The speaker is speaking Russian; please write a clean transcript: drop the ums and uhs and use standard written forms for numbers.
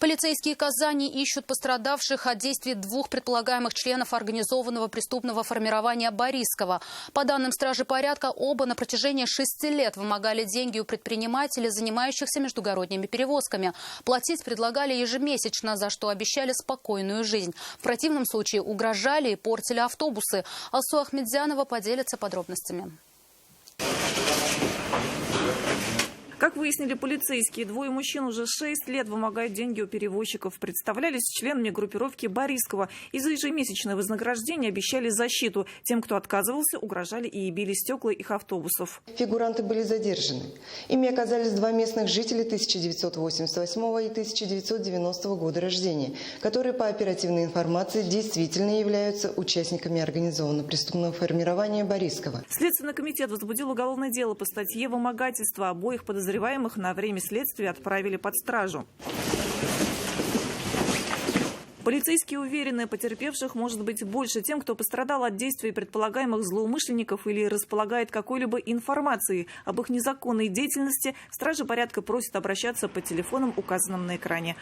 Полицейские Казани ищут пострадавших от действий двух предполагаемых членов организованного преступного формирования Борискова. По данным стражи порядка, оба на протяжении 6 лет вымогали деньги у предпринимателей, занимающихся междугородними перевозками. Платить предлагали ежемесячно, за что обещали спокойную жизнь. В противном случае угрожали и портили автобусы. Алсу Ахмедзянова поделится подробностями. Как выяснили полицейские, двое мужчин уже 6 лет вымогают деньги у перевозчиков. Представлялись членами группировки Борискова. И за ежемесячное вознаграждение обещали защиту. Тем, кто отказывался, угрожали и били стекла их автобусов. Фигуранты были задержаны. Ими оказались два местных жителя 1988 и 1990 года рождения, которые по оперативной информации действительно являются участниками организованного преступного формирования Борискова. Следственный комитет возбудил уголовное дело по статье «Вымогательство». Обоих подозреваемых на время следствия отправили под стражу. Полицейские уверены, потерпевших может быть больше. Тем, кто пострадал от действий предполагаемых злоумышленников или располагает какой-либо информацией об их незаконной деятельности, стражи порядка просят обращаться по телефонам, указанным на экране.